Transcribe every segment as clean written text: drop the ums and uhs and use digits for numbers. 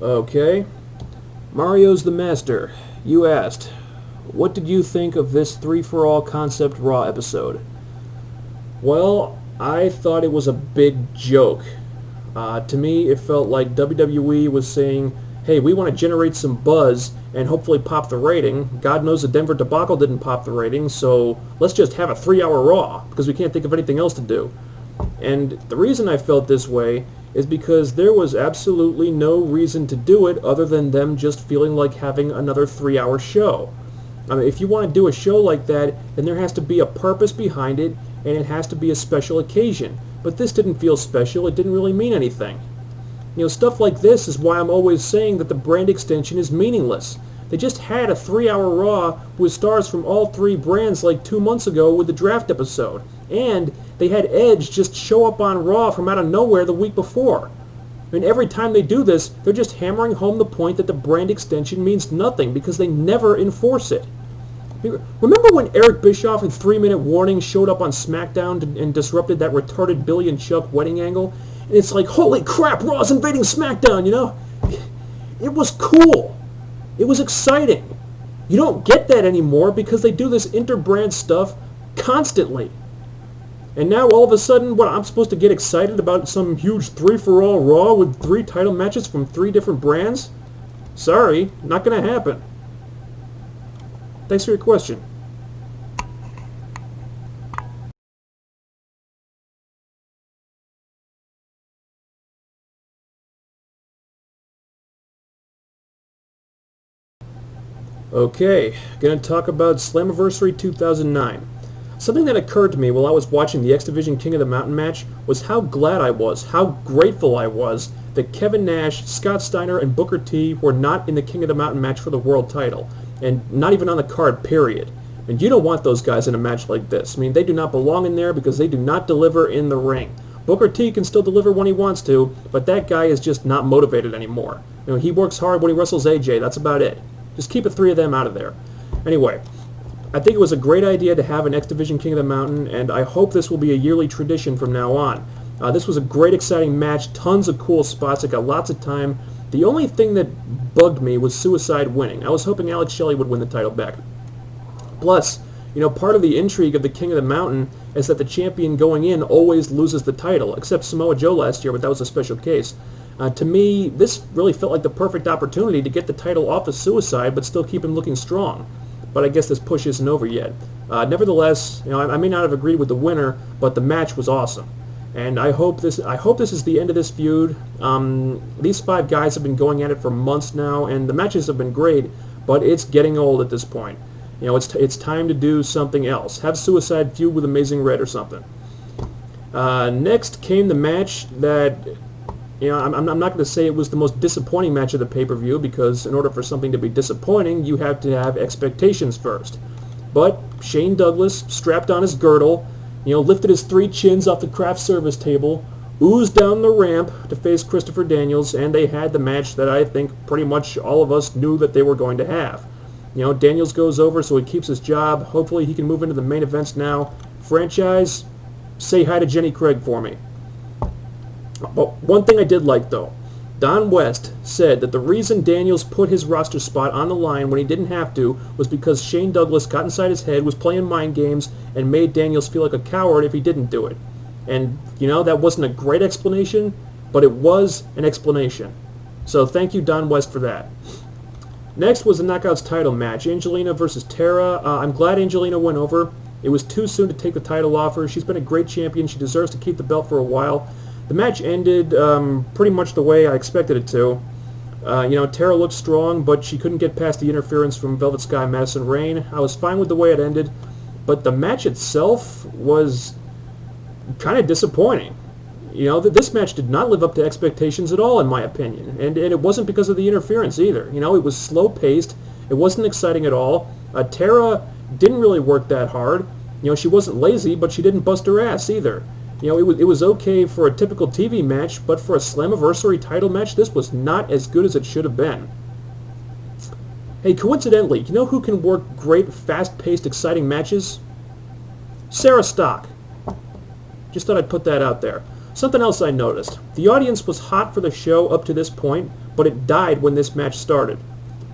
Okay. Mario's the Master. You asked, what did you think of this 3-for-all concept Raw episode? Well, I thought it was a big joke. To me, it felt like WWE was saying, hey, we want to generate some buzz and hopefully pop the rating. God knows the Denver debacle didn't pop the rating, so let's just have a 3-hour Raw, because we can't think of anything else to do. And the reason I felt this way is because there was absolutely no reason to do it other than them just feeling like having another 3-hour show. I mean, if you want to do a show like that, then there has to be a purpose behind it, and it has to be a special occasion. But this didn't feel special. It didn't really mean anything. You know, stuff like this is why I'm always saying that the brand extension is meaningless. They just had a 3-hour Raw with stars from all 3 brands like 2 months ago with the draft episode. And they had Edge just show up on Raw from out of nowhere the week before. I mean, every time they do this, they're just hammering home the point that the brand extension means nothing because they never enforce it. Remember when Eric Bischoff in 3-minute warning showed up on SmackDown and disrupted that retarded Billy and Chuck wedding angle? And it's like, holy crap, Raw's invading SmackDown, you know? It was cool. It was exciting. You don't get that anymore because they do this interbrand stuff constantly. And now all of a sudden, what, I'm supposed to get excited about some huge 3-for-all Raw with 3 title matches from 3 different brands? Sorry, not going to happen. Thanks for your question. Okay, gonna talk about Slammiversary 2009. Something that occurred to me while I was watching the X Division King of the Mountain match was how glad I was, how grateful I was that Kevin Nash, Scott Steiner, and Booker T were not in the King of the Mountain match for the world title, and not even on the card, period. And you don't want those guys in a match like this. I mean, they do not belong in there because they do not deliver in the ring. Booker T can still deliver when he wants to, but that guy is just not motivated anymore. You know, he works hard when he wrestles AJ, that's about it. Just keep the 3 of them out of there. Anyway, I think it was a great idea to have an X Division King of the Mountain, and I hope this will be a yearly tradition from now on. This was a great, exciting match, tons of cool spots, it got lots of time. The only thing that bugged me was Suicide winning. I was hoping Alex Shelley would win the title back. Plus, you know, part of the intrigue of the King of the Mountain is that the champion going in always loses the title, except Samoa Joe last year, but that was a special case. To me, this really felt like the perfect opportunity to get the title off of Suicide, but still keep him looking strong. But I guess this push isn't over yet. Nevertheless, you know, I may not have agreed with the winner, but the match was awesome. And I hope this is the end of this feud. These 5 guys have been going at it for months now, and the matches have been great, but it's getting old at this point. You know, it's time to do something else. Have Suicide feud with Amazing Red or something. Next came the match that, you know, I'm not going to say it was the most disappointing match of the pay-per-view, because in order for something to be disappointing, you have to have expectations first. But Shane Douglas strapped on his girdle, you know, lifted his 3 chins off the craft service table, oozed down the ramp to face Christopher Daniels, and they had the match that I think pretty much all of us knew that they were going to have. You know, Daniels goes over, so he keeps his job. Hopefully he can move into the main events now. Franchise, say hi to Jenny Craig for me. But one thing I did like, though, Don West said that the reason Daniels put his roster spot on the line when he didn't have to was because Shane Douglas got inside his head, was playing mind games, and made Daniels feel like a coward if he didn't do it. And, you know, that wasn't a great explanation, but it was an explanation. So thank you, Don West, for that. Next was the Knockouts title match, Angelina versus Tara. I'm glad Angelina went over. It was too soon to take the title off her. She's been a great champion. She deserves to keep the belt for a while. The match ended pretty much the way I expected it to. You know, Tara looked strong, but she couldn't get past the interference from Velvet Sky and Madison Rayne. I was fine with the way it ended, but the match itself was kind of disappointing. You know, this match did not live up to expectations at all, in my opinion, and it wasn't because of the interference either. You know, it was slow-paced. It wasn't exciting at all. Tara didn't really work that hard. You know, she wasn't lazy, but she didn't bust her ass either. You know, it was okay for a typical TV match, but for a Slammiversary title match, this was not as good as it should have been. Hey, coincidentally, you know who can work great, fast-paced, exciting matches? Sarah Stock. Just thought I'd put that out there. Something else I noticed. The audience was hot for the show up to this point, but it died when this match started.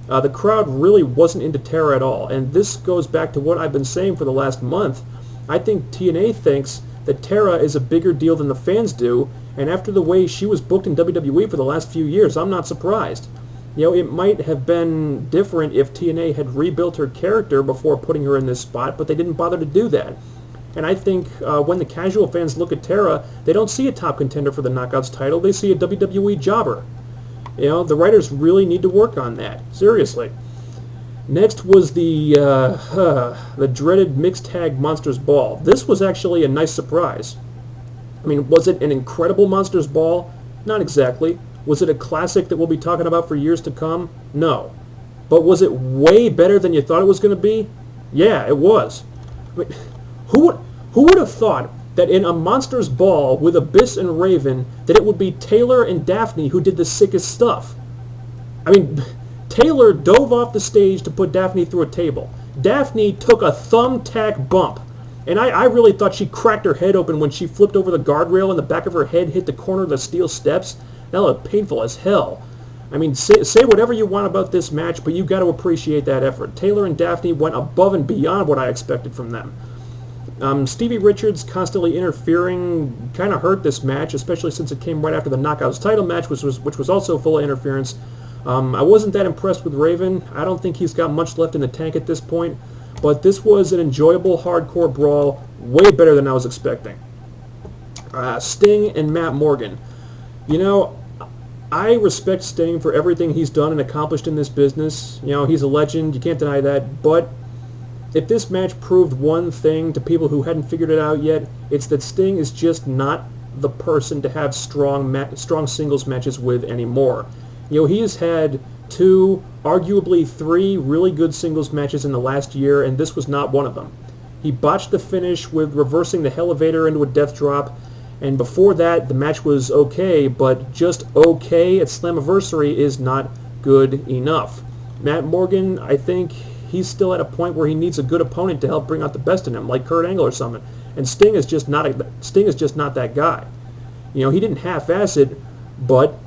The crowd really wasn't into Tara at all, and this goes back to what I've been saying for the last month. I think TNA thinks that Tara is a bigger deal than the fans do, and after the way she was booked in WWE for the last few years, I'm not surprised. You know, it might have been different if TNA had rebuilt her character before putting her in this spot, but they didn't bother to do that. And I think when the casual fans look at Tara, they don't see a top contender for the Knockouts title, they see a WWE jobber. You know, the writers really need to work on that. Seriously. Next was the dreaded mixed tag Monsters Ball. This was actually a nice surprise. I mean, was it an incredible Monsters Ball? Not exactly. Was it a classic that we'll be talking about for years to come? No. But was it way better than you thought it was going to be? Yeah, it was. I mean, who would have thought that in a Monsters Ball with Abyss and Raven, that it would be Taylor and Daphne who did the sickest stuff? I mean, Taylor dove off the stage to put Daphne through a table. Daphne took a thumbtack bump, and I really thought she cracked her head open when she flipped over the guardrail and the back of her head hit the corner of the steel steps. That looked painful as hell. I mean, say whatever you want about this match, but you got to appreciate that effort. Taylor and Daphne went above and beyond what I expected from them. Stevie Richards constantly interfering kind of hurt this match, especially since it came right after the Knockouts title match, which was also full of interference. I wasn't that impressed with Raven. I don't think he's got much left in the tank at this point, but this was an enjoyable hardcore brawl, way better than I was expecting. Sting and Matt Morgan. You know, I respect Sting for everything he's done and accomplished in this business. You know, he's a legend, you can't deny that, but if this match proved one thing to people who hadn't figured it out yet, it's that Sting is just not the person to have strong singles matches with anymore. You know, he has had 2, arguably 3 really good singles matches in the last year, and this was not one of them. He botched the finish with reversing the Elevator into a death drop, and before that, the match was okay, but just okay at Slammiversary is not good enough. Matt Morgan, I think he's still at a point where he needs a good opponent to help bring out the best in him, like Kurt Angle or something. And Sting is just not that guy. You know, he didn't half-ass it, but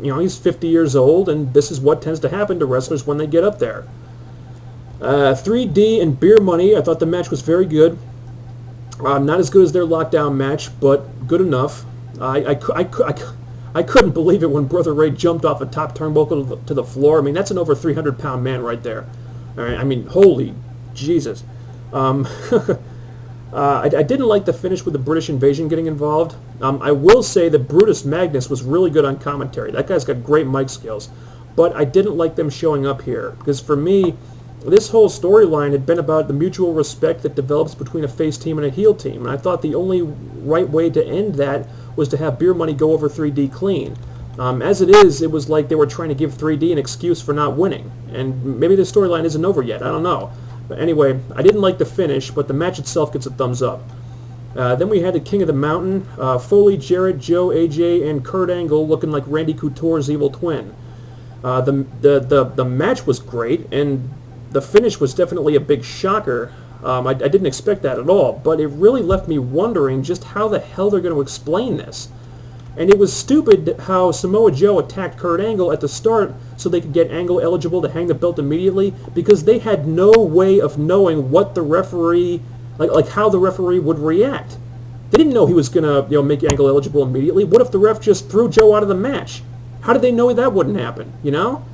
you know, he's 50 years old, and this is what tends to happen to wrestlers when they get up there. 3D and Beer Money, I thought the match was very good. Not as good as their Lockdown match, but good enough. I couldn't believe it when Brother Ray jumped off a top turnbuckle to the floor. I mean, that's an over 300-pound man right there. All right, I mean, holy Jesus. I didn't like the finish with the British Invasion getting involved. I will say that Brutus Magnus was really good on commentary. That guy's got great mic skills. But I didn't like them showing up here, because for me, this whole storyline had been about the mutual respect that develops between a face team and a heel team, and I thought the only right way to end that was to have Beer Money go over 3D clean. As it is, it was like they were trying to give 3D an excuse for not winning, and maybe the storyline isn't over yet, I don't know. But anyway, I didn't like the finish, but the match itself gets a thumbs up. Then we had the King of the Mountain, Foley, Jarrett, Joe, AJ, and Kurt Angle looking like Randy Couture's evil twin. The match was great, and the finish was definitely a big shocker. I didn't expect that at all, but it really left me wondering just how the hell they're going to explain this. And it was stupid how Samoa Joe attacked Kurt Angle at the start so they could get Angle eligible to hang the belt immediately, because they had no way of knowing what the referee, like how the referee would react. They didn't know he was going to make Angle eligible immediately. What if the ref just threw Joe out of the match? How did they know that wouldn't happen, you know?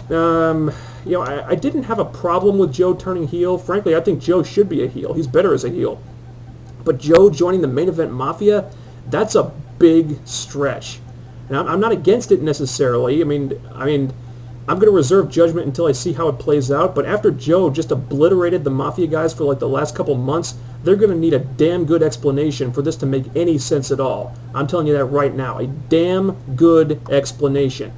I didn't have a problem with Joe turning heel. Frankly, I think Joe should be a heel. He's better as a heel. But Joe joining the Main Event Mafia, that's a big stretch. And I'm not against it necessarily. I mean, I'm going to reserve judgment until I see how it plays out. But after Joe just obliterated the Mafia guys for like the last couple months, they're going to need a damn good explanation for this to make any sense at all. I'm telling you that right now. A damn good explanation.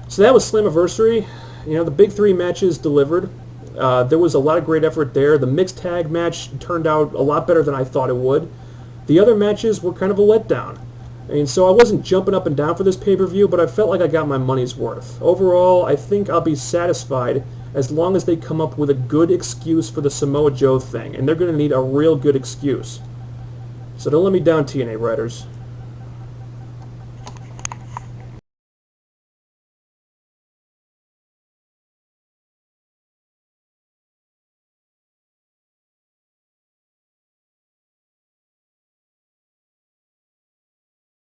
So that was Slammiversary. You know, the big 3 matches delivered. There was a lot of great effort there. The mixed tag match turned out a lot better than I thought it would. The other matches were kind of a letdown. And so I wasn't jumping up and down for this pay-per-view, but I felt like I got my money's worth. Overall, I think I'll be satisfied as long as they come up with a good excuse for the Samoa Joe thing, and they're going to need a real good excuse. So don't let me down, TNA writers.